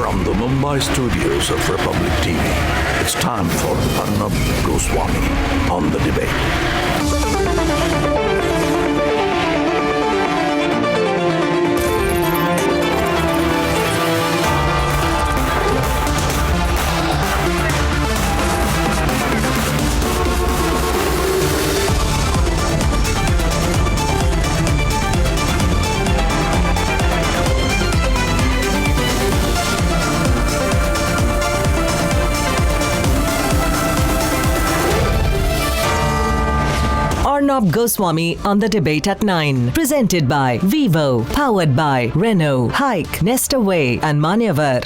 From the Mumbai studios of Republic TV, it's time for Arnab Goswami on the debate. Arnab Goswami on the debate at 9. Presented by Vivo. Powered by Renault, Hike, Nestaway and Manyavar.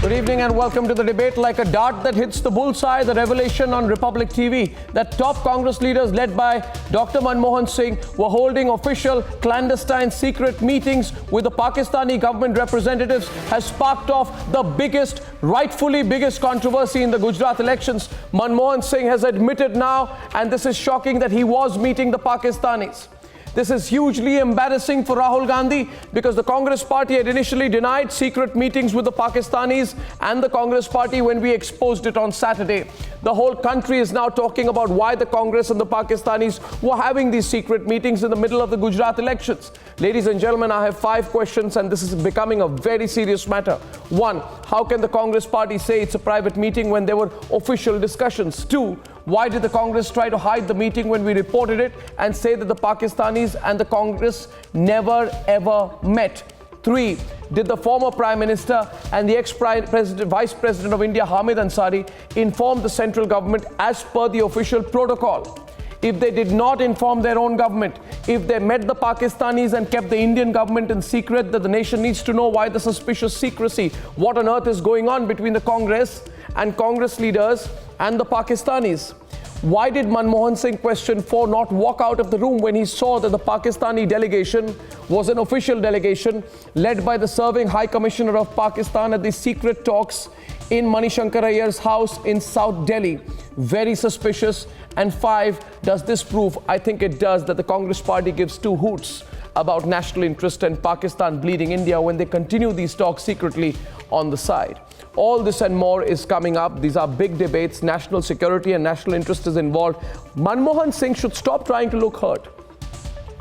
Good evening and welcome to the debate. Like a dart that hits the bullseye, the revelation on Republic TV that top Congress leaders led by Dr. Manmohan Singh were holding official, clandestine, secret meetings with the Pakistani government representatives has sparked off the biggest, rightfully biggest controversy in the Gujarat elections. Manmohan Singh has admitted now, and this is shocking, that he was meeting the Pakistanis. This is hugely embarrassing for Rahul Gandhi because the Congress party had initially denied secret meetings with the Pakistanis and the Congress party when we exposed it on Saturday. The whole country is now talking about why the Congress and the Pakistanis were having these secret meetings in the middle of the Gujarat elections. Ladies and gentlemen, I have 5 questions and this is becoming a very serious matter. 1. How can the Congress party say it's a private meeting when there were official discussions? 2. Why did the Congress try to hide the meeting when we reported it and say that the Pakistanis and the Congress never ever met? 3. Did the former Prime Minister and the Vice President of India, Hamid Ansari, inform the central government as per the official protocol? If they did not inform their own government, if they met the Pakistanis and kept the Indian government in secret, that the nation needs to know why the suspicious secrecy. What on earth is going on between the Congress and Congress leaders and the Pakistanis? Why did Manmohan Singh, question 4, not walk out of the room when he saw that the Pakistani delegation was an official delegation led by the serving High Commissioner of Pakistan at the secret talks in Manishankar Ayyar's house in South Delhi? Very suspicious. And 5, does this prove? I think it does, that the Congress party gives 2 hoots about national interest and Pakistan bleeding India when they continue these talks secretly on the side. All this and more is coming up. These are big debates. National security and national interest is involved. Manmohan Singh should stop trying to look hurt.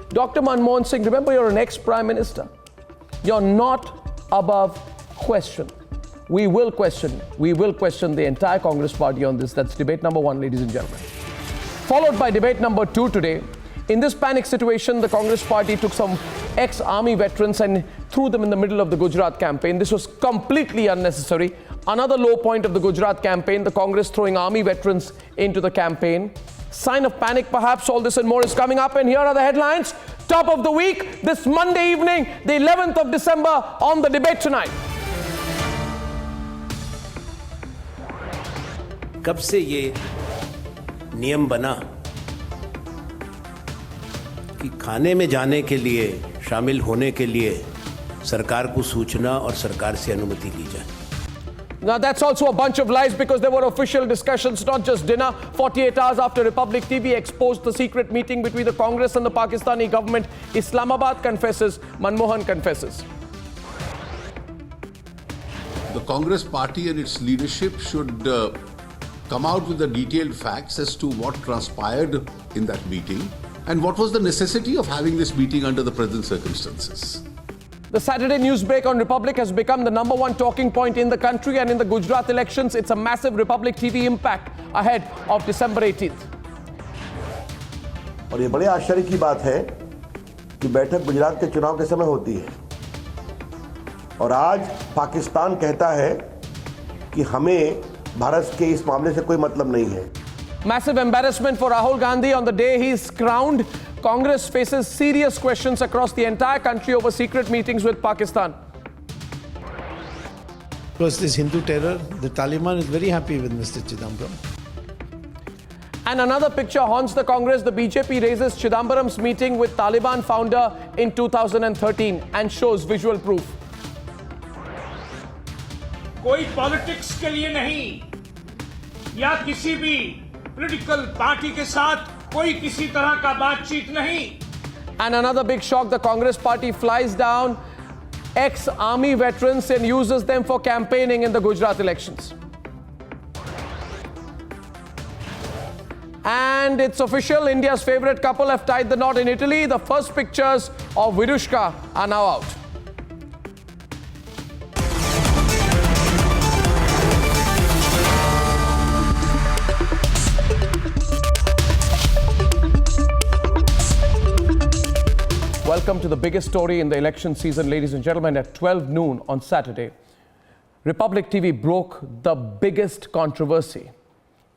Dr. Manmohan Singh, remember, you're an ex-Prime Minister. You're not above question. We will question the entire Congress party on this. That's debate number 1, ladies and gentlemen. Followed by debate number 2 today. In this panic situation, the Congress party took some ex-army veterans and threw them in the middle of the Gujarat campaign. This was completely unnecessary. Another low point of the Gujarat campaign, the Congress throwing army veterans into the campaign. Sign of panic, perhaps. All this and more is coming up, and here are the headlines. Top of the week, this Monday evening, the 11th of December, on the debate tonight. कब से ये नियम बना कि खाने में जाने के लिए, शामिल होने के लिए सरकार को सूचना और सरकार से अनुमति ली जाए? Now that's also a bunch of lies because there were official discussions, not just dinner. 48 hours after Republic TV exposed the secret meeting between the Congress and the Pakistani government, Islamabad confesses, Manmohan confesses. The Congress party and its leadership should come out with the detailed facts as to what transpired in that meeting and what was the necessity of having this meeting under the present circumstances. The Saturday news break on Republic has become the number 1 talking point in the country, and in the Gujarat elections, it's a massive Republic TV impact ahead of December 18th. और ये बड़े आश्चर्य की बात है कि बैठक गुजरात के चुनाव के समय होती है और आज पाकिस्तान कहता है कि हमें भारत के इस मामले से कोई मतलब नहीं है. Massive embarrassment for Rahul Gandhi on the day he's crowned. Congress faces serious questions across the entire country over secret meetings with Pakistan. Because this Hindu terror, the Taliban is very happy with Mr. Chidambaram. And another picture haunts the Congress. The BJP raises Chidambaram's meeting with Taliban founder in 2013 and shows visual proof. कोई politics के लिए नहीं या किसी भी political party के साथ कोई किसी तरह का बातचीत नहीं. And another big shock, the Congress party flies down ex-army veterans and uses them for campaigning in the Gujarat elections. And it's official, India's favorite couple have tied the knot in Italy. The first pictures of Virushka are now out. Welcome to the biggest story in the election season, ladies and gentlemen. At 12 noon on Saturday, Republic TV broke the biggest controversy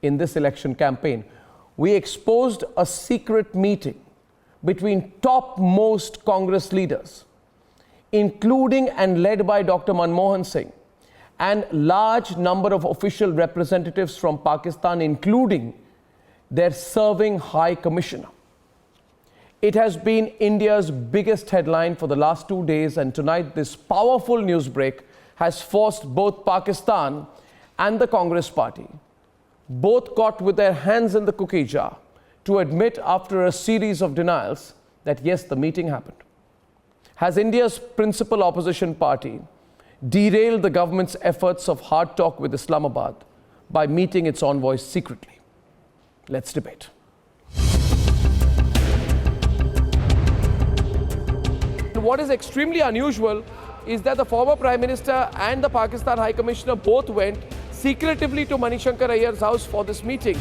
in this election campaign. We exposed a secret meeting between topmost Congress leaders, including and led by Dr. Manmohan Singh, and large number of official representatives from Pakistan, including their serving High Commissioner. It has been India's biggest headline for the last 2 days, and tonight this powerful news break has forced both Pakistan and the Congress party, both caught with their hands in the cookie jar, to admit after a series of denials that yes, the meeting happened. Has India's principal opposition party derailed the government's efforts of hard talk with Islamabad by meeting its envoys secretly? Let's debate. What is extremely unusual is that the former Prime Minister and the Pakistan High Commissioner both went secretively to Manishankar Ayyar's house for this meeting.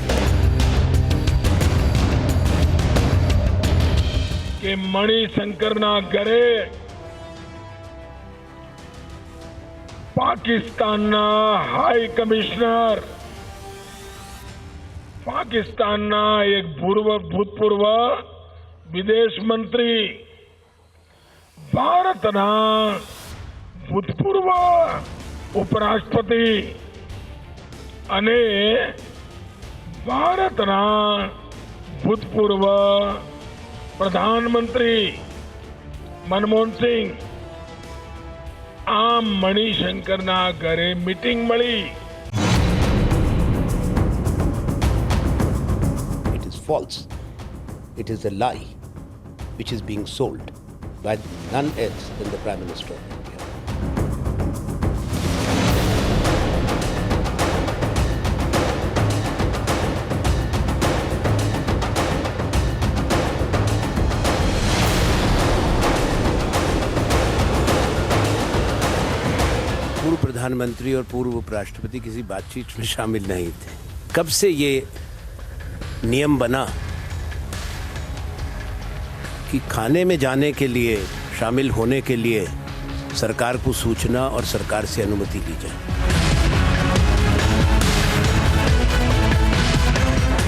कि मणिशंकर ना करे पाकिस्तान ना high commissioner Pakistan ना एक भूतपूर्व विदेश मंत्री भारत ना भूतपूर्व उपराष्ट्रपति अने भारत ना भूतपूर्व प्रधानमंत्री मनमोहन सिंह आम मणिशंकर ना घरे meeting मળી. It is false. It is a lie which is being sold by none else than the Prime Minister of India. पूर्व प्रधानमंत्री और पूर्व उपराष्ट्रपति किसी बातचीत में शामिल नहीं थे. कब से ये नियम बना कि खाने में जाने के लिए, शामिल होने के लिए सरकार को सूचना और सरकार से अनुमति ली जाए?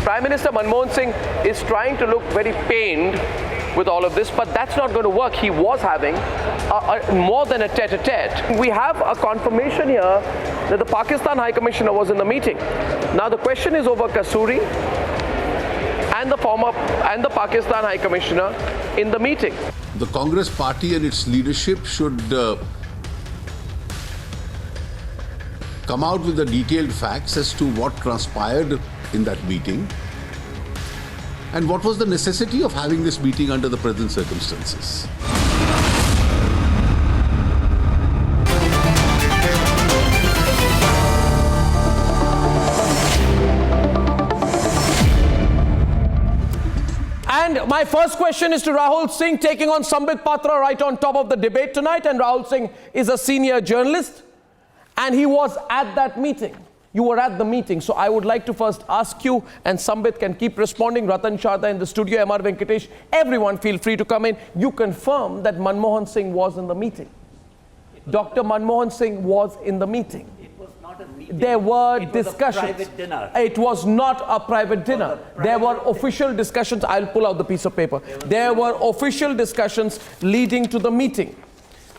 Prime Minister Manmohan Singh is trying to look very pained with all of this, but that's not going to work. He was having more than a tete-a-tete. We have a confirmation here that the Pakistan High Commissioner was in the meeting. Now the question is over Kasuri and the Pakistan High Commissioner in the meeting. The Congress party and its leadership should come out with the detailed facts as to what transpired in that meeting and what was the necessity of having this meeting under the present circumstances. And my first question is to Rahul Singh, taking on Sambit Patra right on top of the debate tonight. And Rahul Singh is a senior journalist, and he was at that meeting. You were at the meeting. So I would like to first ask you, and Sambit can keep responding, Ratan Sharda in the studio, MR Venkatesh, everyone feel free to come in. You confirm that Manmohan Singh was in the meeting. Dr. Manmohan Singh was in the meeting. There were discussions. It was a private dinner. It was not a private dinner. There were official discussions. I'll pull out the piece of paper. There were official discussions leading to the meeting.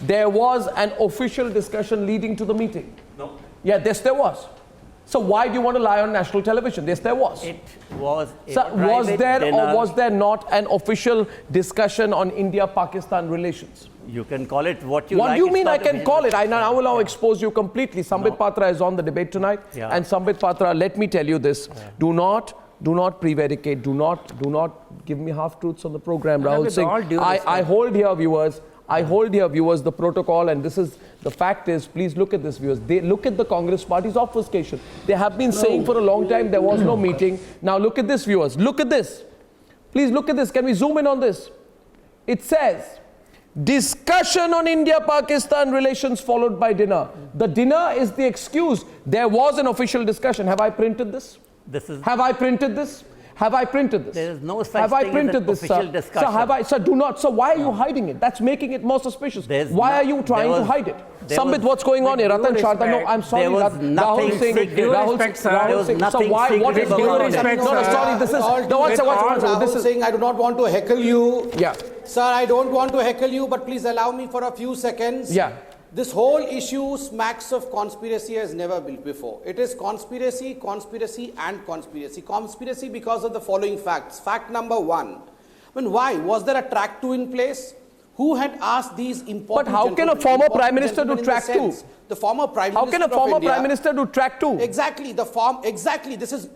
There was an official discussion leading to the meeting. No. Yeah, yes, there was. So why do you want to lie on national television? Yes, there was. It was a So private was there dinner. or was there not an official discussion on India-Pakistan relations? You can call it what you like. What do you It's mean I not a can major- call it? I will now expose you completely. Sambit Patra is on the debate tonight. Yeah. And Sambit Patra, let me tell you this. Do not prevaricate. Do not give me half truths on the program, Rahul with Singh. all due I hold here, viewers. I hold here, viewers, the protocol, and this is the fact is. Please look at this, viewers. They look at the Congress Party's obfuscation. They have been saying for a long time there was no meeting. Now look at this, viewers. Look at this. Please look at this. Can we zoom in on this? It says, discussion on India-Pakistan relations followed by dinner. The dinner is the excuse. There was an official discussion. Have I printed this? Have I printed this? Have I printed this? There is no such have I thing printed as this, official sir? discussion. Sir, have I? Sir, do not. Sir, why are you hiding it? That's making it more suspicious. Why are you trying to hide it? Sambit, what's going on here? Ratan Sharda, no, I'm sorry. There was nothing Rahul Singh, secret. Rahul Singh, sir, why? What is going on? No, sorry, this is. No, one second. This is. Singh, I do not want to heckle you. Yeah. Sir, I don't want to heckle you, but please allow me for a few seconds. Yeah. This whole issue smacks of conspiracy as never before. It is conspiracy, conspiracy and conspiracy. Conspiracy because of the following facts. Fact number one. I mean, why? Was there a track 2 in place? Who had asked these important... But how can a former Prime Minister do track 2? The former Prime Minister How can a former Prime Minister do track 2? Exactly. This is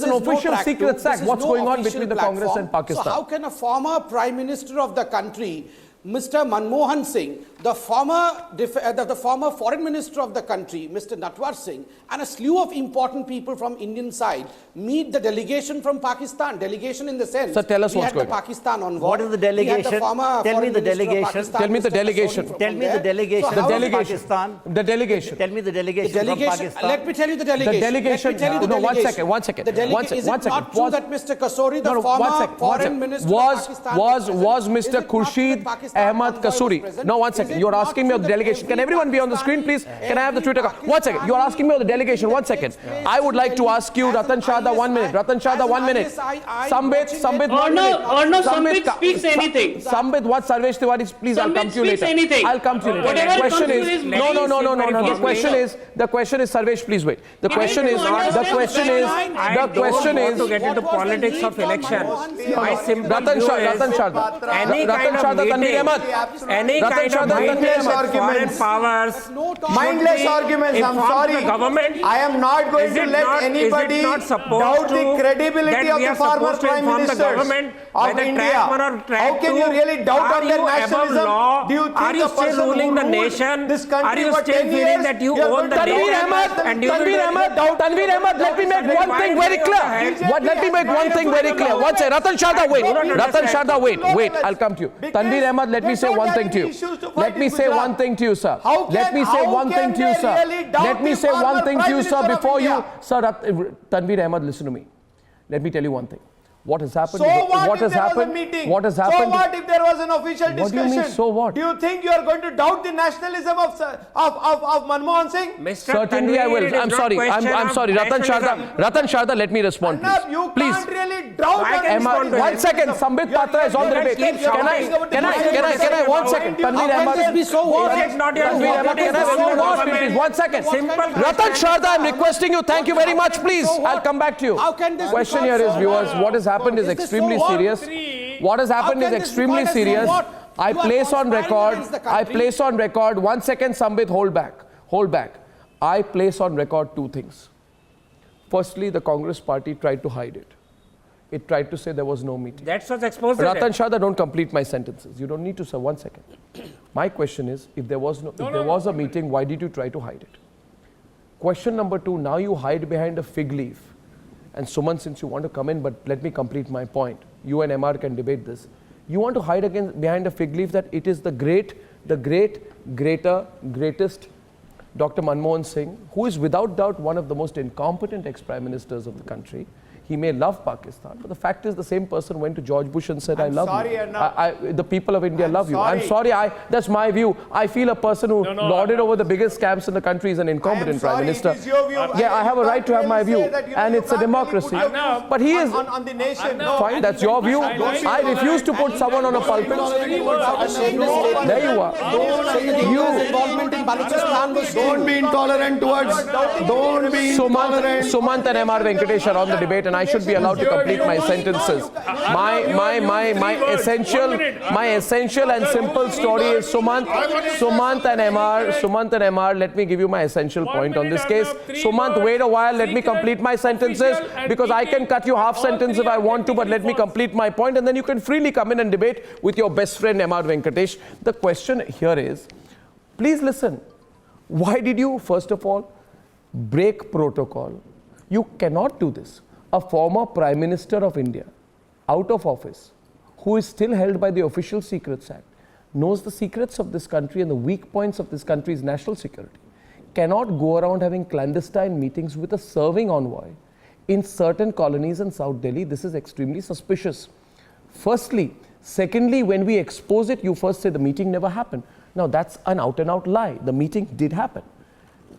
an official secret sack. What's going on between the Congress and Pakistan? So how can a former Prime Minister of the country, Mr. Manmohan Singh, the former Foreign Minister of the country, Mr. Natwar Singh, and a slew of important people from Indian side meet the delegation from Pakistan? Delegation in the sense. Sir, tell us what's going on. Pakistan on What is the delegation? Tell me the delegation. Tell me the delegation. Tell me the delegation. The delegation. Pakistan. The delegation. Tell me the delegation from Pakistan. Let me tell you the delegation. The delegation. No, one second. Is it not true that Mr. Kasuri, the former Foreign Minister of Pakistan, was Mr. Khurshid Ahmad Kasuri? No, one second. You're asking me of the delegation. Can everyone be on the screen, please? Can I have the Twitter account? 1 second. You're asking me of the delegation. 1 second. I would like to ask you, Ratan Sharda, 1 minute. Ratan Sharda, 1 minute. Sambit, 1 minute. Sambit speaks anything. Sambit, what Sarvesh Tiwari? Please, I'll come to you later. I'll come to you later. The question is, no. The question is, Sarvesh, please wait. The question is, to get into politics of election. Ratan Sharda, Any kind of meeting, foreign powers, mindless arguments. I'm sorry. Government. I am not going to let anybody doubt the credibility of the former Prime Minister of India. How can you really doubt on their nationalism? Do you think are you still ruling the nation? Are you still feeling that you own the nation? Tanveer Ahmed, let me make one thing very clear. Let me make one thing very clear. One second. Ratan Sharda, wait. Ratan Sharda, wait. I'll come to you. Tanveer Ahmed, let me say one thing to you. Let me say one thing to you, sir. Let me say one thing to you, sir. Let me say one thing to you, sir, before you... Sir, Tanveer Ahmed, listen to me. Let me tell you one thing. What has happened? So what if there was a meeting? What has happened? So what if there was an official discussion? What do you mean, so what? Do you think you are going to doubt the nationalism of Manmohan Singh? Certainly I will. I'm sorry. Ratan Sharda, let me respond, Arnab, you please. can't really doubt. 1 second. Sambit Patra is on the debate. Can I? 1 second. Tanveer Ahmed. 1 second. Ratan Sharda, I'm requesting you. Thank you very much. Please, I'll come back to you. Question here is, viewers, what has happened is extremely serious. What has happened is extremely serious. I place on record. 1 second, Sambit, hold back. I place on record 2 things. Firstly, the Congress party tried to hide it. It tried to say there was no meeting. That's what's exposed. Ratan Sharda, don't complete my sentences. You don't need to, sir. 1 second. My question is, if there was a meeting, why did you try to hide it? Question number 2, now you hide behind a fig leaf. And Suman, since you want to come in, but let me complete my point. You and MR can debate this. You want to hide behind a fig leaf that it is the greatest Dr. Manmohan Singh, who is without doubt one of the most incompetent ex-prime ministers of the country. He may love Pakistan, but the fact is the same person went to George Bush and said, I love you. The people of India love you. I'm sorry, that's my view. I feel a person who lorded over the biggest scams in the country is an incompetent prime minister. Yeah, I have a right to have my view, and it's a democracy. But he is... On the nation. Fine, that's your view. I refuse to put someone on a pulpit. There you are. Don't be intolerant towards... Sumant and MR Venkatesh are on the debate, and and I should be allowed to complete my sentences. My essential and simple story is Sumant and MR. Let me give you my essential point on this case. Sumant, wait a while. Let me complete my sentences, because I can cut you half sentence if I want to, but let me complete my point, and then you can freely come in and debate with your best friend MR Venkatesh. The question here is, please listen. Why did you, first of all, break protocol? You cannot do this. A former Prime Minister of India, out of office, who is still held by the Official Secrets Act, knows the secrets of this country and the weak points of this country's national security, cannot go around having clandestine meetings with a serving envoy in certain colonies in South Delhi. This is extremely suspicious. Firstly. Secondly, when we expose it, you first say the meeting never happened. Now, that's an out-and-out lie. The meeting did happen.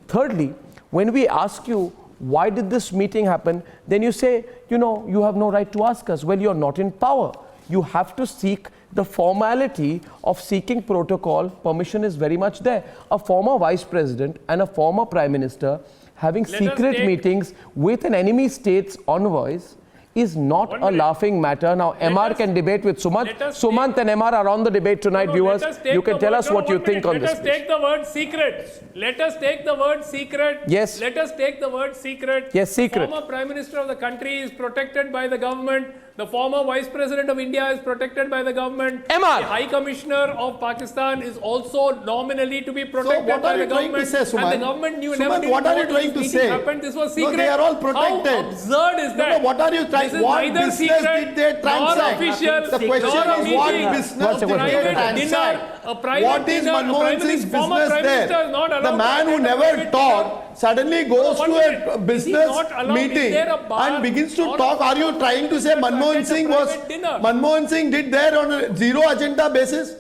Thirdly, when we ask you, why did this meeting happen, then you say, you have no right to ask us. Well, you're not in power. You have to seek the formality of seeking protocol. Permission is very much there. A former vice president and a former prime minister having secret meetings with an enemy state's envoys is not a laughing matter. Now, MR can debate with Sumant. Sumant and MR are on the debate tonight, viewers. You can tell us what you think on this. Let us take the word secret. Let us take the word secret. Yes. Let us take the word secret. Yes, secret. Former Prime Minister of the country is protected by the government. The former Vice President of India is protected by the government. MR. The High Commissioner of Pakistan is also nominally to be protected by the government. Say, and the government knew never did what are you trying to say? Happened. This was secret. No, they are all protected. How absurd is that? No, what are you trying? This is What neither business secret did they transact? nor official. The question nor a is, what meeting. business did they Private dinner. transact? A private What is dinner. Manmohan Singh's Former business Prime Minister there? is not allowed The man to who attend a never private talked suddenly goes to a business meeting Is there a bar and begins to or talk. a Are you trying to say Manmohan Singh did there on a zero agenda basis?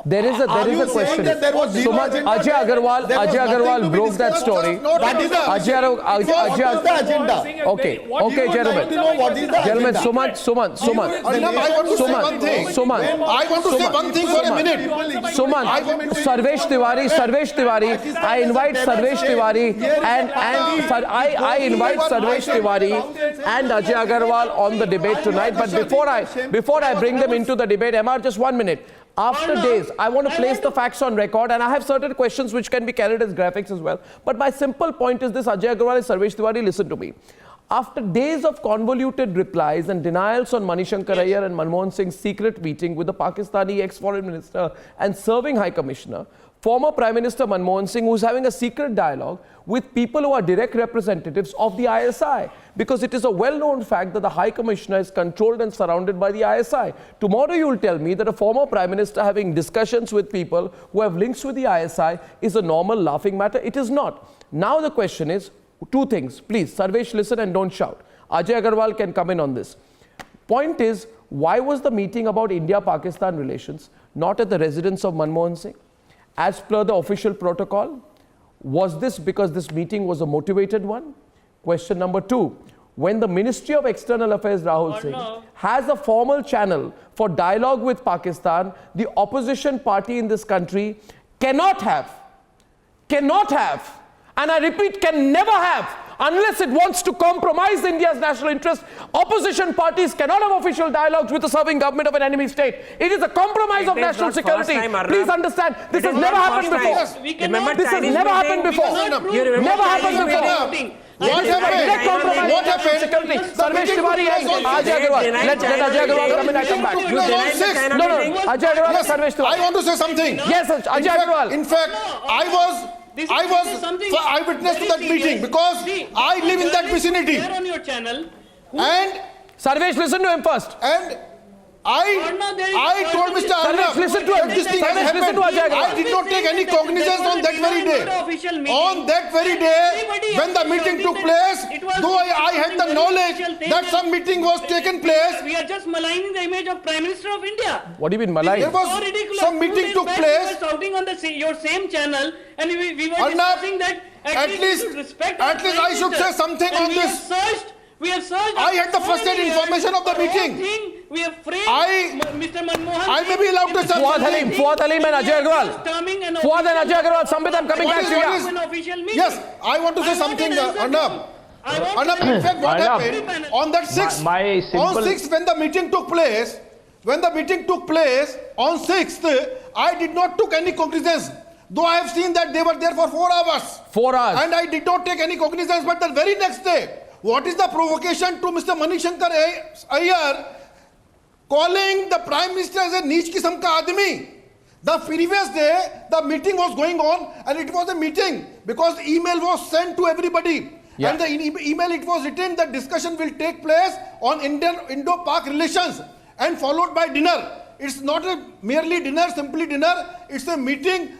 There is a question. That there was zero agenda? Ajay Agarwal broke that story. What is the agenda? Okay, gentlemen. Gentlemen, Sumant. I want to say one thing for a minute. Sumant, Sarvesh Tiwari. I invite Sarvesh Tiwari and I invite Sarvesh Tiwari and Ajay Agarwal on the debate tonight. But before I bring them into the debate, MR, just 1 minute. After days, I want to place the facts on record, and I have certain questions which can be carried as graphics as well. But my simple point is this, Ajay Agarwal and Sarvesh Tiwari, listen to me. After days of convoluted replies and denials on Manishankar Iyer and Manmohan Singh's secret meeting with the Pakistani ex-foreign minister and serving High Commissioner, former Prime Minister Manmohan Singh, who is having a secret dialogue with people who are direct representatives of the ISI, because it is a well-known fact that the High Commissioner is controlled and surrounded by the ISI. Tomorrow you will tell me that a former Prime Minister having discussions with people who have links with the ISI is a normal laughing matter. It is not. Now the question is, two things. Please, Sarvesh, listen and don't shout. Ajay Agarwal can come in on this. Point is, why was the meeting about India-Pakistan relations not at the residence of Manmohan Singh? As per the official protocol, was this because this meeting was a motivated one? Question number 2, when the Ministry of External Affairs, Rahul Singh, has a formal channel for dialogue with Pakistan, the opposition party in this country cannot have, and I repeat, can never have, unless it wants to compromise India's national interest. Opposition parties cannot have official dialogues with the serving government of an enemy state. It is a compromise of national security. Please understand, this has never happened before. This has never happened before. Never happened before. What happened? What happened? Sarvesh Tiwari and Ajay Agarwal. Let Ajay Agarwal come in, I come back. No, Ajay Agarwal and Sarvesh Tiwari. I want to say something. Yes, Ajay Agarwal. In fact, I was eyewitness to that meeting because I live in that vicinity. And Sarvesh, listen to him first. And I told Mr. Arnab listen to him. that this thing has happened. I did not take any cognizance on that very day. On that very day, when the meeting took place, though I had the knowledge that some meeting was taken place. We are just maligning the image of Prime Minister of India. What do you mean malign? There was some meeting took place. We were shouting on your same channel, and we were Arnab, discussing that at least I should say something on this. We have searched. I had the first-hand information of the meeting. We have framed Mr. Manmohan. I may be allowed to say Fuad Halim and Ajay Agarwal. Fuad and Ajay Agarwal, Sambit, I'm coming back to you. Yes, I want to say something, Arnab. Arnab, in fact, what happened on that 6th, on 6th when the meeting took place, on 6th, I did not took any cognizance. Though I have seen that they were there for 4 hours. 4 hours. And I did not take any cognizance. But the very next day, what is the provocation to Mr. Manishankar Iyer calling the Prime Minister as a neech kisam ka admi? The previous day, the meeting was going on and it was a meeting because email was sent to everybody. Yeah. And the email it was written that discussion will take place on Indo-Pak relations and followed by dinner. It's not a merely dinner, simply dinner. It's a meeting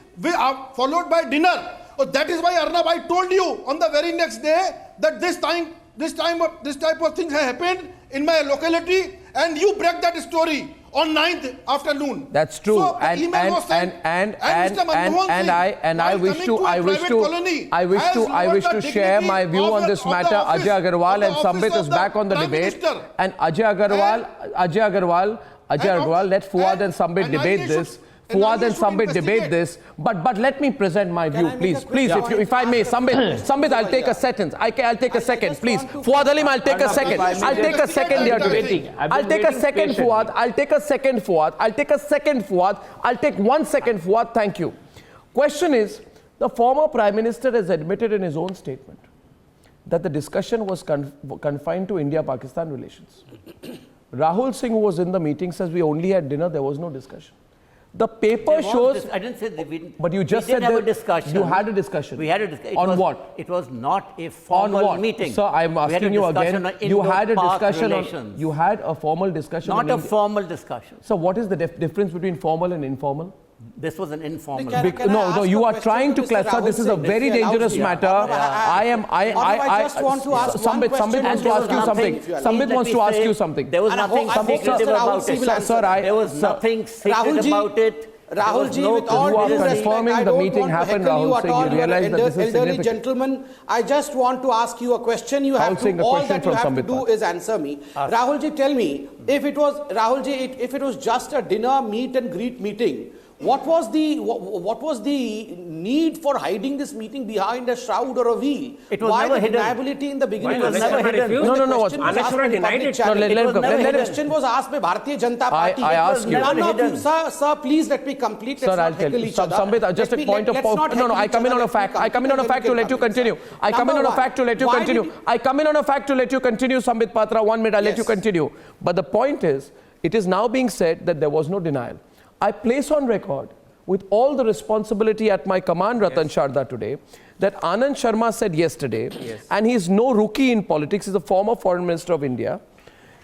followed by dinner. So that is why, Arnab, I told you on the very next day that this type of things have happened in my locality, and you break that story on 9th afternoon. That's true. So I wish to share my view on this matter. Ajay Agarwal and Sambit is back on the debate. And Ajay Agarwal, let Fuad and Sambit debate this. Fuad and Sambit debate this, but let me present my view, please, if I may. Sambit, I'll take a second. I'll take a second, please. Fuad Alim, I'll take a second. I'll take a second here today. I'll take a second, Fuad. I'll take a second, Fuad. I'll take a second, Fuad. I'll take 1 second, Fuad. Thank you. Question is, the former Prime Minister has admitted in his own statement that the discussion was confined to India-Pakistan relations. Rahul Singh, who was in the meeting, says we only had dinner, there was no discussion. The paper shows. I didn't say that but you just said have a discussion. You had a discussion. We had a discussion. On what? It was not a formal meeting. Sir, I'm asking you again. You had a discussion. You had a formal discussion. Not a formal discussion. So, what is the difference between formal and informal? This was an informal. No, you are trying to clarify. This is a very dangerous matter. I just want to ask Sambit wants to ask you something. Sambit wants to ask you something. There was nothing secretive about it. There was nothing secretive about it. Rahulji, with all due respect, I don't want to heckle you at all. You are an elderly gentleman. I just want to ask you a question. You have to, all that you have to do is answer me. Rahulji, tell me, if it was just a dinner, meet and greet meeting, what was the need for hiding this meeting behind a shroud or a veil? It was never hidden. Why the deniability in the beginning? It was never hidden. No. Unnecessarily denied it. The question was asked by Bharatiya Janata Party. I ask you. Sir, please let me complete. Sir, I'll tell you. Sambit, just a point of... No, I come in on a fact. I come in on a fact to let you continue. I come in on a fact to let you continue, Sambit Patra. 1 minute, I'll let you continue. But the point is, it is now being said that there was no denial. I place on record, with all the responsibility at my command, Ratan Sharda, today, that Anand Sharma said yesterday, and he is no rookie in politics, he's a former Foreign Minister of India,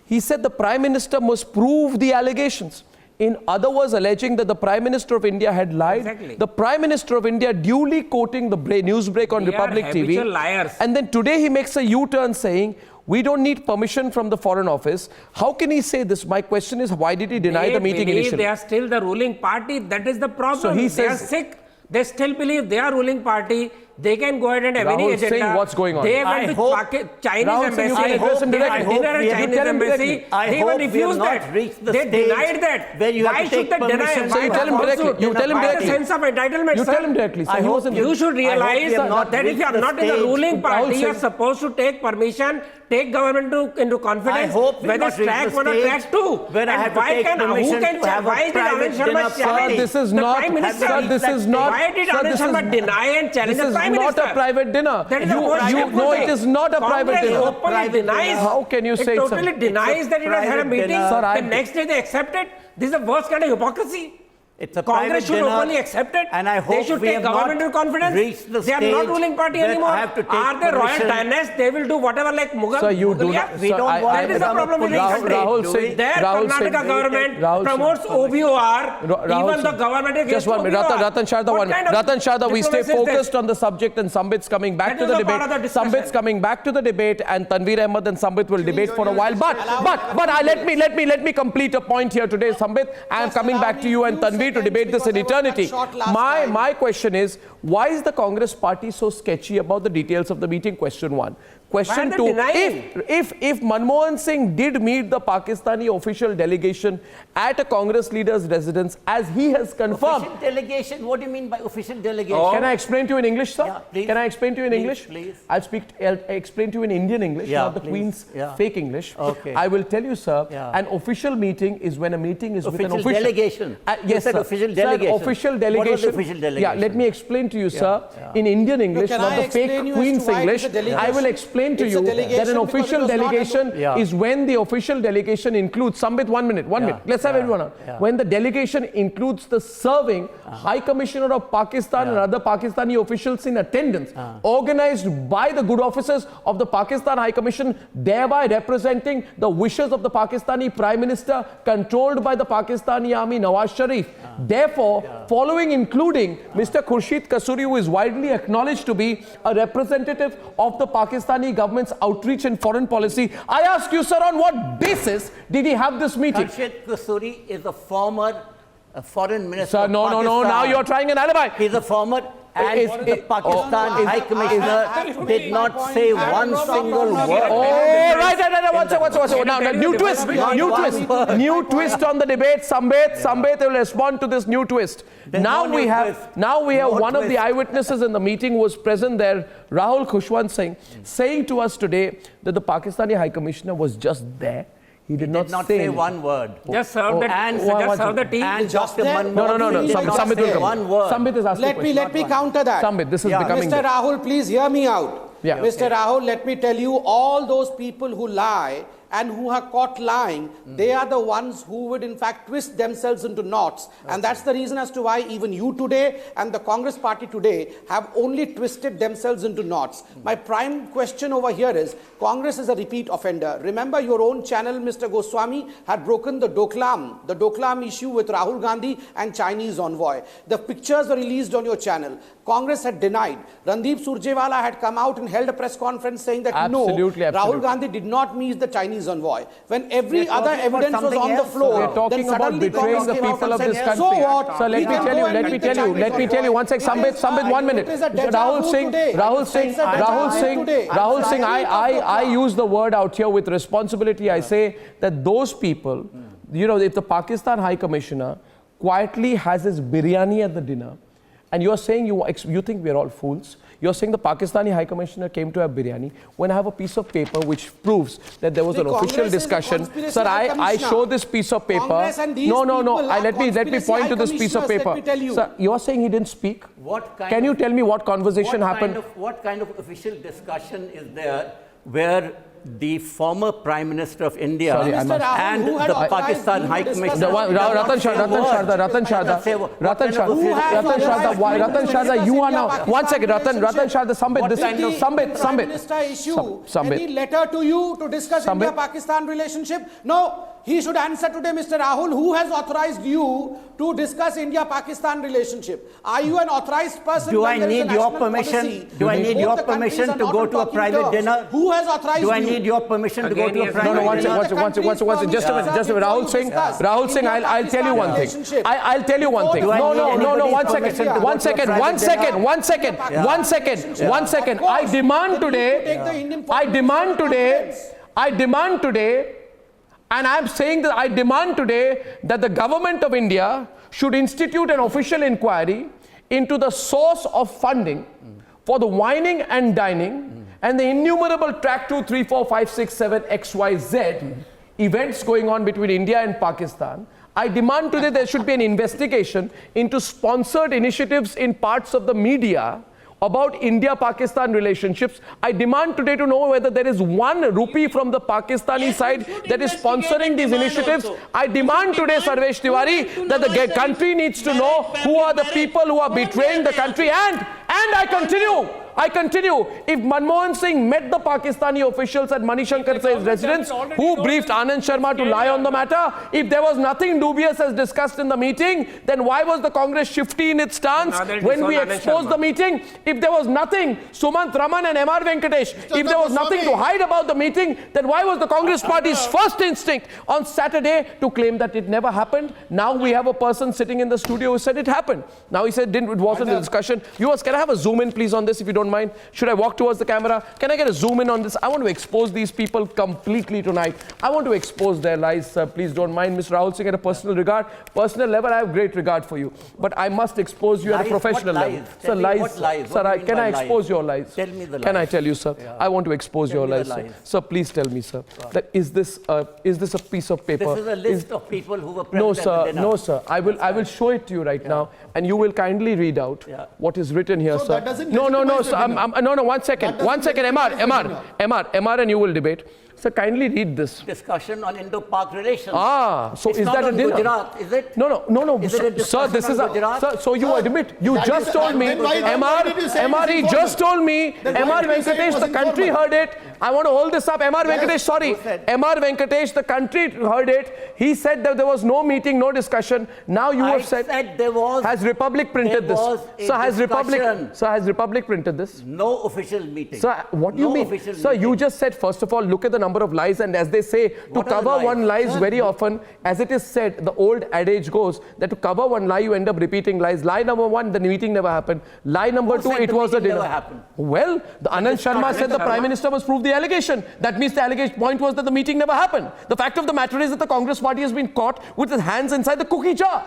he said the Prime Minister must prove the allegations. In other words, alleging that the Prime Minister of India had lied. Exactly. The Prime Minister of India duly quoting the news break on Republic TV. Liars. And then today he makes a U-turn saying, we don't need permission from the Foreign Office. How can he say this? My question is, why did he deny the meeting initially? They are still the ruling party. That is the problem. So he says, they are sick. They still believe they are ruling party. They can go ahead and have any agenda. Saying what's going on? They went to Chinese embassy. I hope dinner at Chinese embassy. They even refused that. They denied that. Why should they deny? So you tell him directly. You tell him directly. Sense of entitlement. You tell him directly. You should realize that if you are not in the ruling party, you are supposed to take permission, take government into confidence. Whether track 1 or track 2. When I have to take permission to have a private dinner. Sir, this is not. Sir, this is not. Why did Anand Sharma deny and challenge the Prime Minister? Not a private dinner. No, it is not a private dinner. Openly denies. How can you say it? Totally denies that it has had a meeting. The next day they accept it. This is the worst kind of hypocrisy. It's a Congress should openly accept it. And I hope they should take government into confidence. They are not ruling party anymore. Are they royal dynasts? They will do whatever like Mughal. So you do not. We don't want that is the problem with the country. Rahul Singh. Their Karnataka government promotes OBOR. Even the government is just 1 minute. Ratan Sharda, we stay focused on the subject, and Sambit's coming back to the debate. Sambit's coming back to the debate, and Tanveer Ahmed and Sambit will debate for a while. But let me complete a point here today, Sambit. I am coming back to you and Tanveer to debate this in eternity. My question is, why is the Congress party so sketchy about the details of the meeting? Question 1. Question two, if Manmohan Singh did meet the Pakistani official delegation at a Congress leader's residence, as he has confirmed. Official delegation? What do you mean by official delegation? Can I explain to you in English, sir? Yeah, please. Can I explain to you in English? Please. I'll explain to you in Indian English, not the Queen's fake English. Okay. I will tell you, sir, an official meeting is when a meeting is with an official delegation. Yes, sir. Official delegation. Sir, official delegation. What was official delegation? Yeah, let me explain to you, sir, in Indian English, not the fake Queen's English. I will explain to you that an official delegation is when the official delegation includes, Sambit, 1 minute, let's have everyone on. When the delegation includes the serving High Commissioner of Pakistan and other Pakistani officials in attendance, organized by the good officers of the Pakistan High Commission, thereby representing the wishes of the Pakistani Prime Minister, controlled by the Pakistani Army Nawaz Sharif. Therefore, following including Mr. Khurshid Kasuri, who is widely acknowledged to be a representative of the Pakistani government's outreach and foreign policy, I ask you, sir, on what basis did he have this meeting? Khurshid Kasuri is a former foreign minister. Sir, no, now you're trying an alibi. He's a former, and the Pakistan High Commissioner did not say one single word. Oh, right. One second. Now, new twist on the debate. Sambit will respond to this new twist. Now we have one of the eyewitnesses in the meeting who was present there, Rahul Khushwant Singh, saying to us today that the Pakistani High Commissioner was just there. He did not say one word. Just serve the tea. And Dr. Manmohan No. Sambit will come. One word. Sambit is asking Let me counter that. Sambit, this is becoming... Mr. Rahul, please hear me out. Yeah. Mr. Rahul, let me tell you, all those people who lie and who are caught lying, they are the ones who would in fact twist themselves into knots. And that's the reason as to why even you today and the Congress party today have only twisted themselves into knots. My prime question over here is, Congress is a repeat offender. Remember, your own channel, Mr. Goswami, had broken the Doklam issue with Rahul Gandhi and Chinese envoy. The pictures were released on your channel. Congress had denied. Randeep Surjewala had come out and held a press conference saying that Rahul Gandhi did not meet the Chinese envoy. When every other evidence was on the floor, we're talking about betraying the people of this country. So what? Sir, let me tell you. One sec, Sambit, 1 minute. Rahul Singh, I use the word out here with responsibility. I say that those people, if the Pakistan High Commissioner quietly has his biryani at the dinner, and you're saying you think we're all fools. You're saying the Pakistani High Commissioner came to have biryani when I have a piece of paper which proves that there was an official discussion. Sir, I show this piece of paper. No. Let me point to this piece of paper. Sir, you're saying he didn't speak? Can you tell me what conversation happened? What kind of official discussion is there where the former Prime Minister of India and the Pakistan High Commissioner... Ratan Sharda, you are now... One second, Ratan Sharda, Sambit. Any letter to you to discuss India-Pakistan relationship? No. He should answer today, Mr. Rahul, who has authorized you to discuss India-Pakistan relationship? Are you an authorized person? Do I need your permission? Do I need your permission to go to a private dinner? Who has authorized you? Do I need your permission to go to a private dinner? Once, just a minute. Rahul Singh, I'll tell you one thing. I'll tell you one thing. No, 1 second. I demand today, and I'm saying that I demand today that the government of India should institute an official inquiry into the source of funding for the wining and dining and the innumerable track 2, 3, 4, 5, 6, 7, XYZ events going on between India and Pakistan. I demand today there should be an investigation into sponsored initiatives in parts of the media about India-Pakistan relationships. I demand today to know whether there is 1 rupee from the Pakistani side that is sponsoring these initiatives. I demand today, Sarvesh Tiwari, that the country needs to know who are the people who are betraying the country. And I continue. If Manmohan Singh met the Pakistani officials at Manishankar Sah's residence, who briefed Anand Sharma to lie on the matter, if there was nothing dubious as discussed in the meeting, then why was the Congress shifty in its stance when we exposed the meeting? If there was nothing, Sumant Raman and M.R. Venkatesh, if there was nothing to hide about the meeting, then why was the Congress party's first instinct on Saturday to claim that it never happened? Now we have a person sitting in the studio who said it happened. Now he said it wasn't a discussion. Viewers, can I have a zoom in please on this if you don't don't mind. Should I walk towards the camera? Can I get a zoom in on this? I want to expose these people completely tonight. I want to expose their lies, sir. Please don't mind. Mr. Rahul Singh, at a personal level, I have great regard for you. But I must expose you at a professional level. Sir, lies. What lies? Sir, can I expose your lies? Tell me the lies. Can I tell you, sir? Yeah. I want to expose your lies, lies. sir. Sir, please tell me, sir. That is this a piece of paper? This is a list of people who were present No, at the sir. dinner. No, sir. I will show it to you right now, and you will kindly read out what is written here, So sir. that doesn't No, legitimize sir. the dinner. No, 1 second. 1 second. MR, and you will debate. Sir, kindly read this. Discussion on Indo-Pak relations. So It's is not that a on dinner? Gujarat, is it? No. Is it a Sir, this discussion is on Gujarat? sir. So you admit? You That just is- told me, then why did you say MR, it he was just informal? told me, Then why MR did you say it Venkatesh, was the country informal? heard it. I want to hold this up. MR Yes. Venkatesh, sorry. Who said? MR Venkatesh, the country heard it. He said that there was no meeting, no discussion. Now you have said there was. Has Republic printed there this? was a Sir, has discussion. Republic printed this? No official meeting. Sir, what do you No mean? official Sir, you meeting. just said, first of all, look at the number of lies, and as they say, to What are the cover lies? one lies Sir, very often, as it is said, the old adage goes that to cover one lie, you end up repeating lies. Lie number one, the meeting never happened. Lie number Who two, said it the was a meeting dinner. never happened? Well, the Anand Sharma said the Prime Minister must prove the allegation. That means the allegation point was that the meeting never happened. The fact of the matter is that the Congress party has been caught with its hands inside the cookie jar.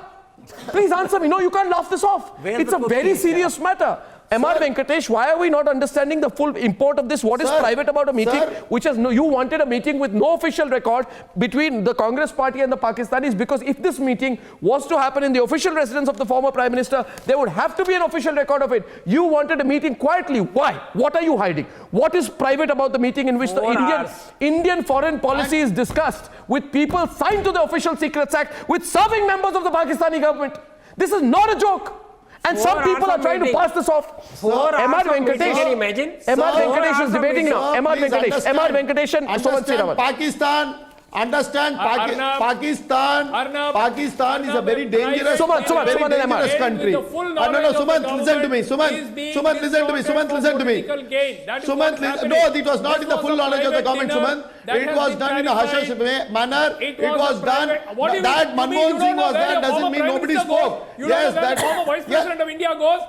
Please answer me. No, you can't laugh this off. Where's It's the a very cookie serious matter. MR Venkatesh, why are we not understanding the full import of this? What is Sir, private about a meeting? sir. Which has you wanted a meeting with no official record between the Congress party and the Pakistanis, because if this meeting was to happen in the official residence of the former Prime Minister, there would have to be an official record of it. You wanted a meeting quietly. Why? What are you hiding? What is private about the meeting in which the 4 hours. Indian foreign policy is discussed with people signed to the Official Secrets Act with serving members of the Pakistani government? This is not a joke. And 4 some people hours are of trying to meeting. pass this off. 4 hours MR of meeting, Venkatesh, can you imagine? MR Sir, Venkatesh 4 is hours of debating meeting. now. MR Please Venkatesh, MR Venkatesh and Suman Sriraman. Understand, Arnab, Pakistan. Arnab, Pakistan is a Arnab, very dangerous, Suman, very Suman, dangerous Suman. country. The full No, knowledge of the Suman, listen to me. government is being Suman, listen to me. distorted Suman, for listen to me. political gain. That is Suman, what's happening. no, it was not This in the was full a knowledge of the private government, dinner Suman. that It has was been done in a clarified. hush-hush manner. It It was a done. private- What do you That mean? Manmohan Singh was where there your doesn't former mean Prime nobody Minister spoke. goes? You don't know where the former Vice President of India goes?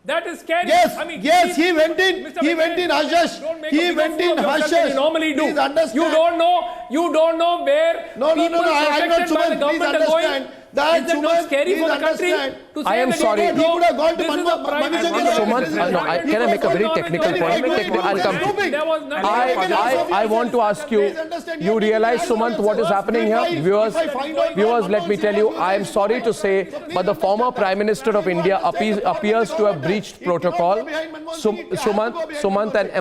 That is scary. Yes, I mean, yes, he went in. Mr. He went in hush-hush. Don't make He a bigger went fool in of yourself than hush-hush. you normally do. Please understand. You don't know where No, people I'm not protected by the Suman. Please government are going. understand. That Is it not Suman, scary for please the country understand. to I say am that sorry. you don't He know? could have gone to This is a private Manmohan dinner. Suman, This is no, private can I make a very dinner. technical There point? was I'll come. There was nothing. I want to ask you, you realize, Sumant, what is happening here? Viewers, let me tell you, I am sorry to say, but the former Prime Minister of India appears to have breached protocol. Sumant and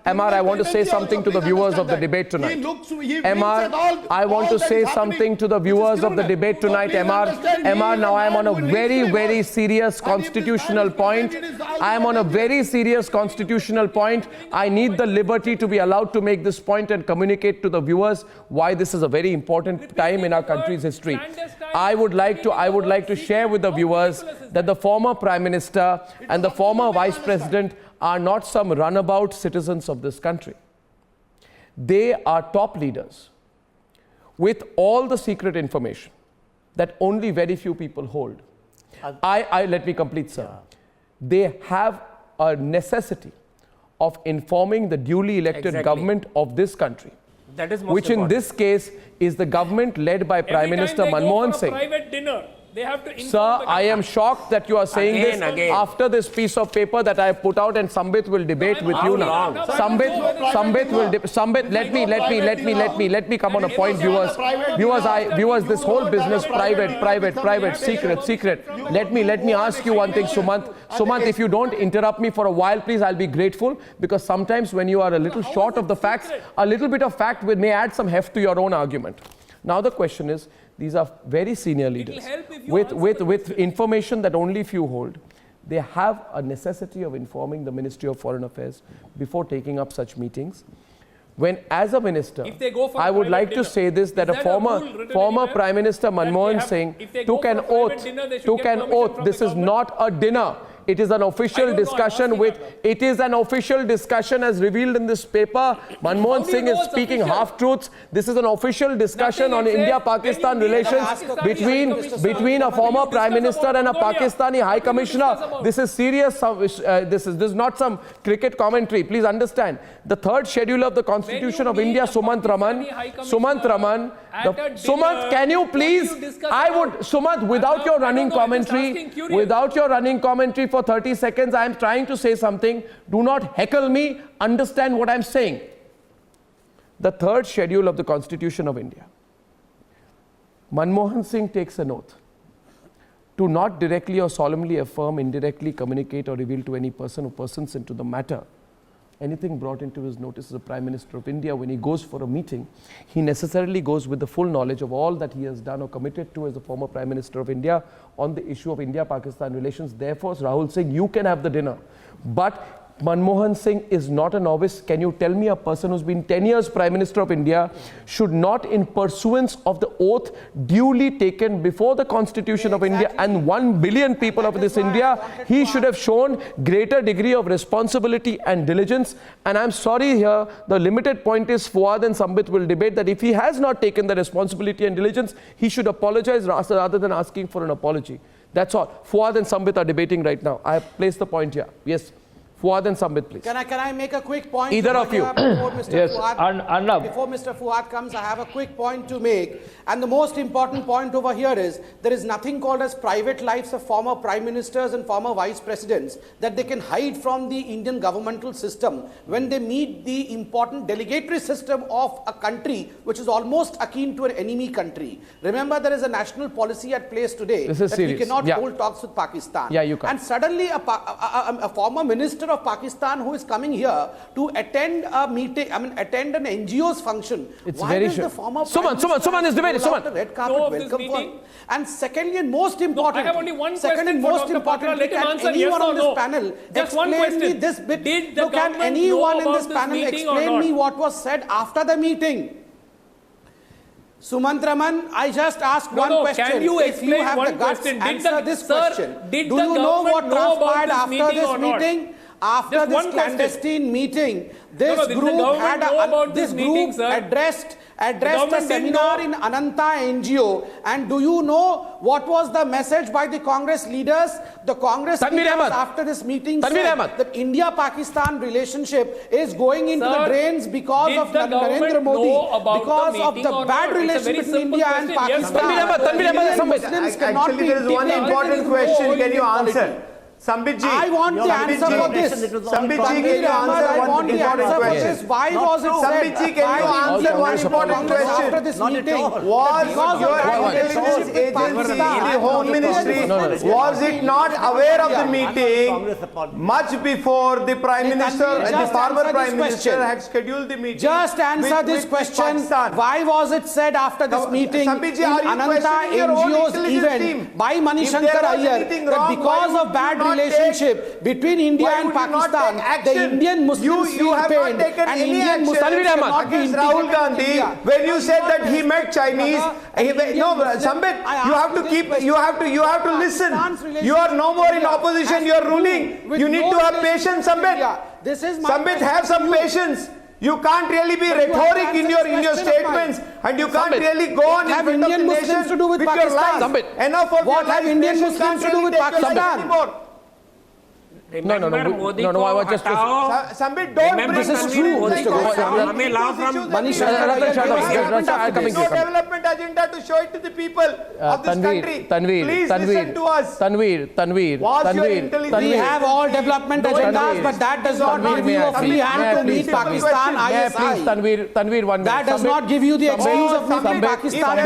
MR, I want to say something to the viewers of the debate tonight. MR, I want to say something to the viewers of the debate tonight. MR, now I am on a very, very serious constitutional point. I am on a very serious constitutional point. I need the liberty to be allowed to make this point and communicate to the viewers why this is a very important time in our country's history. I would like to share with the viewers that the former Prime Minister and the former Vice President are not some runabout citizens of this country. They are top leaders with all the secret information that only very few people hold. Let me complete, sir. They have a necessity of informing the duly elected government of this country, that is most which in important. this case is the government led by Prime Minister Manmohan Singh. Private dinner. They have to inform Sir, the I am shocked that you are saying Again. this after this piece of paper that I have put out, and Sambit will debate with you now. Sambit will Sambit, let me come on a point, viewers, this whole business, private, secret. Let me ask you one thing, Sumant, if you don't interrupt me for a while, please, I'll be grateful, because sometimes when you are a little short of the facts, a little bit of fact may add some heft to your own argument. Now the question is, these are very senior leaders with information that only few hold. They have a necessity of informing the Ministry of Foreign Affairs before taking up such meetings. When, as a minister, I would like to say this, that a former Prime Minister Manmohan Singh took an oath. This is not a dinner. It is an official discussion with, it is an official discussion as revealed in this paper. Manmohan Singh is speaking half-truths. This is an official discussion on India-Pakistan relations between a former Prime Minister and a Pakistani High Commissioner. This is serious. This is not some cricket commentary. Please understand. The third schedule of the Constitution of India, Sumant Raman, Sumant, can you please, Sumant, without your running commentary for 30 seconds, I am trying to say something. Do not heckle me. Understand what I am saying. The third schedule of the Constitution of India. Manmohan Singh takes an oath to not directly or solemnly affirm, indirectly communicate or reveal to any person or persons into the matter anything brought into his notice as the Prime Minister of India. When he goes for a meeting, he necessarily goes with the full knowledge of all that he has done or committed to as the former Prime Minister of India on the issue of India-Pakistan relations. Therefore, Rahul Singh, you can have the dinner. But Manmohan Singh is not a novice. Can you tell me a person who's been 10 years Prime Minister of India should not, in pursuance of the oath duly taken before the Constitution of India and 1 billion people of this India, he should have shown greater degree of responsibility and diligence. And I'm sorry here, the limited point is Fuad and Sambit will debate that if he has not taken the responsibility and diligence, he should apologize rather than asking for an apology. That's all. Fuad and Sambit are debating right now. I have placed the point here. Yes. Fuad and Sambit, please. Can I make a quick point? Either of you. Before Mr. Yes, Fuad, before Mr. Fuad comes, I have a quick point to make. And the most important point over here is there is nothing called as private lives of former prime ministers and former vice presidents that they can hide from the Indian governmental system when they meet the important delegatory system of a country which is almost akin to an enemy country. Remember, there is a national policy at place today that we cannot hold talks with Pakistan. Yeah, you can. And suddenly a former minister of Pakistan who is coming here to attend a meeting, attend an NGO's function. It's Why very does sure. the former Suman is debating. Suman. Red carpet welcome for him? And secondly and most important, I have only one second question and for most Dr. important, Patra. Let him can answer anyone yes or on this no. panel Just one explain me question. this bit? Did the No, can government anyone know in this about panel this meeting or explain me not? what was said after the meeting? Sumant Raman, I just asked one question. Can you if you explain have one the guts, question? answer this question. Did Do the you know what government know about transpired this after meeting this or not? meeting? After Just this one question. clandestine meeting, this did the group government had know about this this meeting, group sir? addressed a government seminar didn't in Ananta NGO. And do you know what was the message by the Congress leaders? The Congress leaders after this meeting said that India-Pakistan relationship is going into the drains because of Narendra Modi, because of the bad relationship between India and Pakistan. Actually, there is one important question. Can you answer? Sambit ji, I want the answer for this. Sambit ji, can you answer one important question? Why was it said? Sambit ji, can you answer one important question? After this meeting, was your intelligence agency, the Home Ministry, was it not aware of the meeting much before the Prime Minister and the former Prime Minister had scheduled the meeting? Just answer this question. Why was it said after this meeting in Ananta NGO's event by Manishankar Iyer that because of bad relationship between India and Pakistan, the Indian Muslims you have not taken and any Indian action Muslims against Rahul Gandhi when you said that he met Chinese. No, Sambit, you have to listen. You are no more in opposition. You are ruling. You need to have patience, Sambit. Sambit, have some patience. You can't really be rhetoric in your statements, and you can't really go on in front of the nation to do with Pakistan? Enough of what have Indian Muslims to do with Pakistan? No, I was just... Sambit, don't bring this is true, Mr. Goswami. No development agenda to show it to the people of this country. Please listen to us. Tanveer. We have all development agendas, but that does not give you a free hand to meet Pakistan ISI. Tanveer, 1 minute. That does not give you the excuse of meeting Pakistan.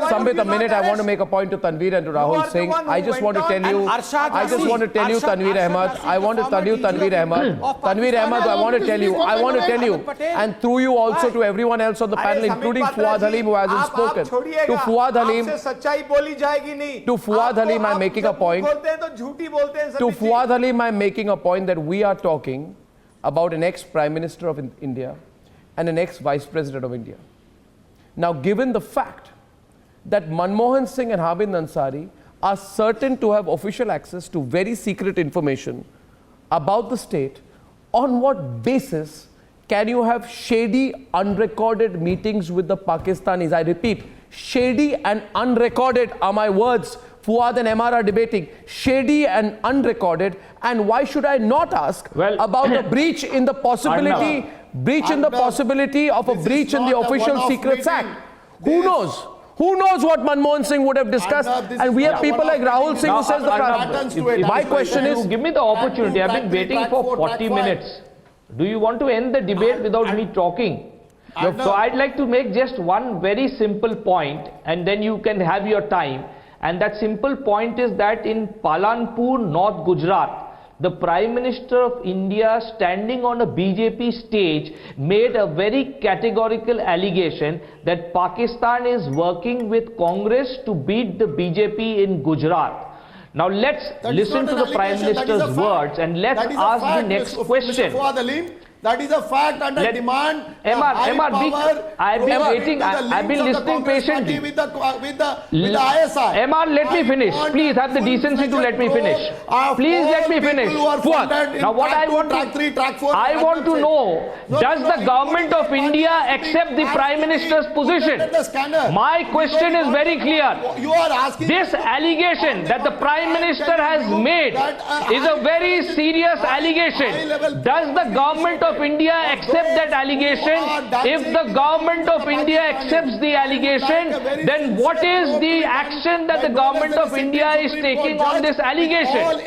Sambit, a minute. I want to make a point to Tanveer and to Rahul Singh. I just want to tell you, Tanveer Ahmed. I want to tell you, Tanveer Ahmed. Tanveer Ahmed, I want to tell you, and through you also to everyone else on the panel, including Fuad Halim, who hasn't spoken. To Fuad Halim, I'm making a point. To Fuad Halim, I'm making a point that we are talking about an ex-Prime Minister of India and an ex-Vice President of India. Now, given the fact that Manmohan Singh and Hamid Ansari are certain to have official access to very secret information about the state, on what basis can you have shady, unrecorded meetings with the Pakistanis? I repeat, shady and unrecorded are my words. Fuad and MR are debating. Shady and unrecorded. And why should I not ask about a breach in the possibility, of a breach in the Official Secrets Act? Who knows? Who knows what Manmohan Singh would have discussed? And we have people like Rahul Singh who says my question is... Give me the opportunity. I've been waiting for 40 minutes. Do you want to end the debate without me talking? So I'd like to make just one very simple point, and then you can have your time. And that simple point is that in Palanpur, North Gujarat, the Prime Minister of India, standing on a BJP stage, made a very categorical allegation that Pakistan is working with Congress to beat the BJP in Gujarat. Now let's listen to the Prime Minister's words and let's ask the next question. That is a fact and a demand. I've been waiting. I've been listening patiently. With the ISI. MR, let me finish. Please have the decency to let me finish. Please let me finish. Now what I want to know, does the government of India accept the Prime Minister's position? My question is very clear. This allegation that the Prime Minister has made is a very serious allegation. Does the government of India accept that allegation? If the government of India accepts the allegation, then what is the action that the government of India is taking on this allegation?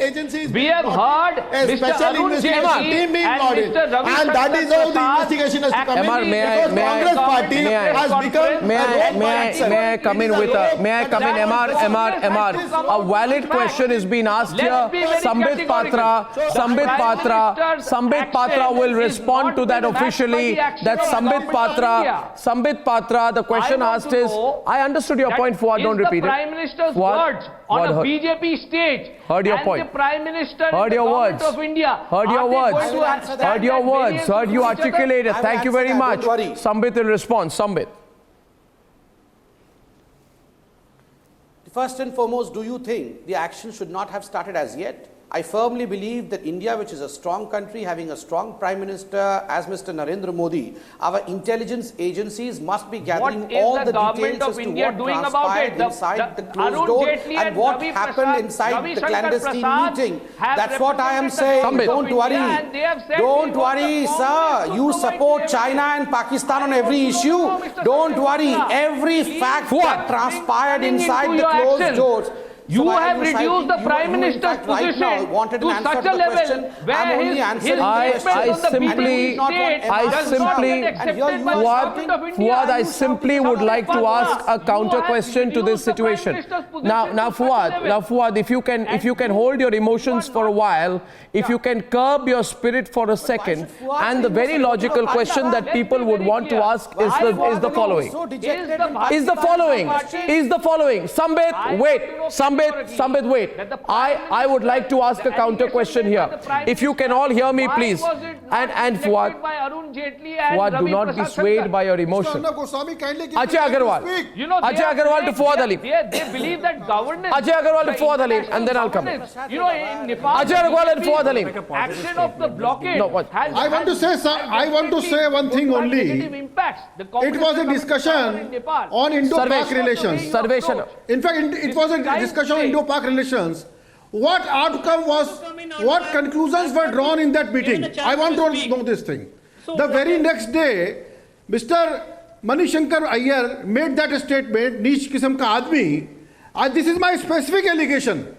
We have heard Mr. Arun Jaitley and Mr. Ravi and that is how the investigation has to come in. Because Congress party has become May I come in with a MR? A valid question is being asked here. Sambit Patra will respond to that officially. That Sambit Patra, the question asked is, I understood your point, Fuad, don't repeat it. The Prime Minister's words on a BJP stage. Heard your point. And the Prime Minister Heard your words. of India. Heard your words. Heard you articulated. Thank you very much. Sambit will respond. Sambit. First and foremost, do you think the action should not have started as yet? I firmly believe that India, which is a strong country, having a strong Prime Minister as Mr. Narendra Modi, our intelligence agencies must be gathering all the details as to what transpired inside the closed door and what happened inside the clandestine meeting. That's what I am saying. Don't worry. Don't worry, sir. You support China and Pakistan on every issue. Don't worry. Every fact that transpired inside the closed doors. You have reduced the Prime Minister's position to such a level where his statement on the BJP state does not get accepted by the government of India. Fuad, I simply would like to ask a counter question to this situation. Now, Fuad, if you can hold your emotions for a while, if you can curb your spirit for a second, and the very logical question that people would want to ask is the following. Sambit, wait. I would like to ask a counter question here. If you can all hear me, please. And Fuad, do not be swayed by your emotion. Ajay Agarwal to Fuad Ali. They believe that governance. Ajay Agarwal to Fuad Ali, and then I'll come in. You know, in Nepal, Ajay Agarwal and Fuad Ali. Action of the blockade. I want to say one thing only. It was a discussion on Indo-Pak relations. In fact, it was a discussion on Indo-Pak relations. What outcome was, what conclusions were drawn in that meeting? I want to know this thing. The very next day, Mr. Manishankar Iyer made that statement, Niche Kisam ka aadmi. This is my specific allegation,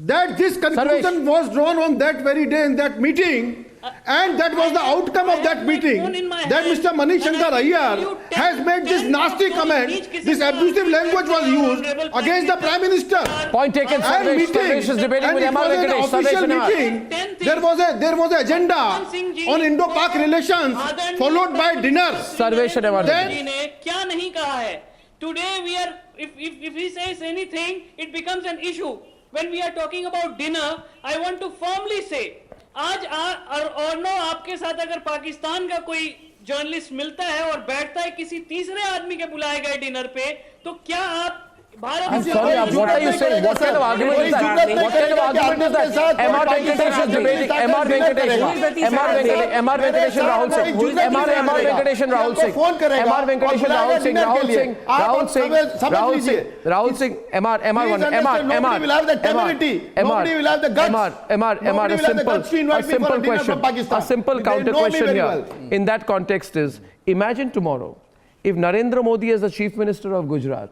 that this conclusion was drawn on that very day in that meeting, and that was the outcome of that meeting, that Mr. Manishankar Iyer has made this nasty comment, this abusive language was used against the Prime Minister. Point taken. And Sarvesh is debating with it was an official meeting. There was an agenda on Indo-Pak relations followed by dinner. Sarvesh kya nahi kaha hai? Today we are, if he says anything, it becomes an issue. When we are talking about dinner, I want to firmly say, आज अर्नब आपके साथ अगर पाकिस्तान का कोई journalist मिलता है और बैठता है किसी तीसरे आदमी के बुलाए गए डिनर पे, तो क्या आप I'm sorry, what are you saying? What kind of argument is that? What kind of argument is that? MR Venkatesh is debating. MR Venkatesh and Rahul Singh. MR Venkatesh and Rahul Singh. MR Venkatesh and Rahul Singh. Rahul Singh. MR. Nobody will have the temerity. Nobody will have the guts. MR, a simple counter question here. In that context is, imagine tomorrow, if Narendra Modi as the Chief Minister of Gujarat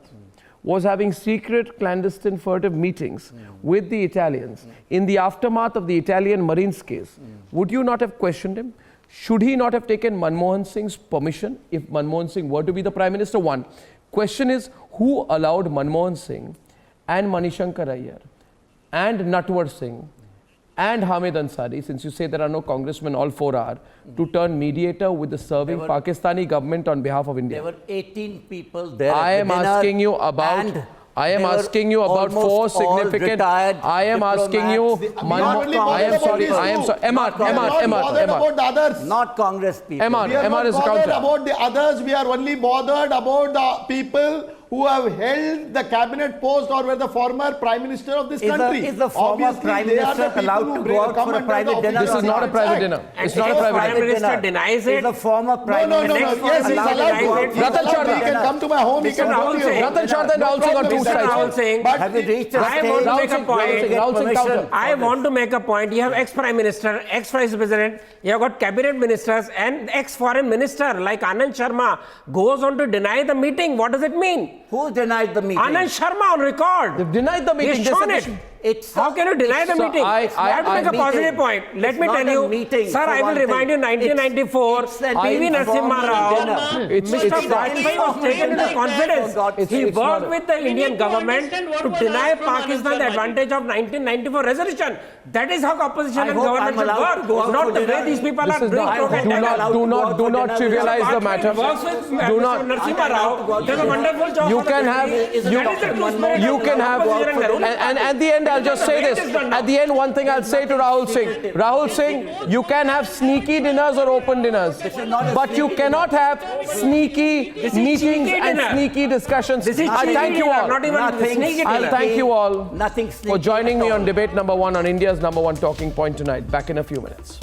was having secret, clandestine, furtive meetings with the Italians in the aftermath of the Italian Marines case, would you not have questioned him? Should he not have taken Manmohan Singh's permission if Manmohan Singh were to be the Prime Minister? One. Question is, who allowed Manmohan Singh and Manishankar Iyer and Natwar Singh and Hamid Ansari, since you say there are no congressmen, all four are, to turn mediator with the serving Pakistani government on behalf of India? There were 18 people there. I am asking you about four significant. I am asking you. I am sorry. MR. About the others. Not Congress people. MR is counter. About the others. We are only bothered about the people who have held the cabinet post or were the former prime minister of this country. Is the former prime minister allowed to go out for a private dinner? This is not a private dinner. It's not a private dinner. Prime Minister denies it. Is the former prime minister Yes, he's allowed to. Ratan Chadha. He can come to my home. He can go to your home. Ratan Chadha and Rahul Singh on two sides. Have you reached a I want to make a point. I want to make a point. You have ex-prime minister, ex-vice president, you have got cabinet ministers and ex-foreign minister like Anand Sharma goes on to deny the meeting. What does it mean? Who denied the meeting? Anand Sharma on record. They've denied the meeting. He's shown it. How can you deny the meeting? I have to make a positive point. Let me tell you, sir, I will remind you, 1994, P.V. Narasimha Rao, Mr. Vajpayee was taken into confidence. He worked with the Indian government to deny Pakistan the advantage of 1994 resolution. That is how opposition and government should work. Not the way these people are doing. Do not trivialize the matter. Do not. Narasimha Rao does a wonderful job. You can have, and at the end, I'll just say this. At the end, one thing I'll say to Rahul Singh. Rahul Singh, you can have sneaky dinners or open dinners, but you cannot have sneaky meetings and sneaky discussions. I thank you all. I'll thank you all for joining me on debate number 1 on India's #1 talking point tonight. Back in a few minutes.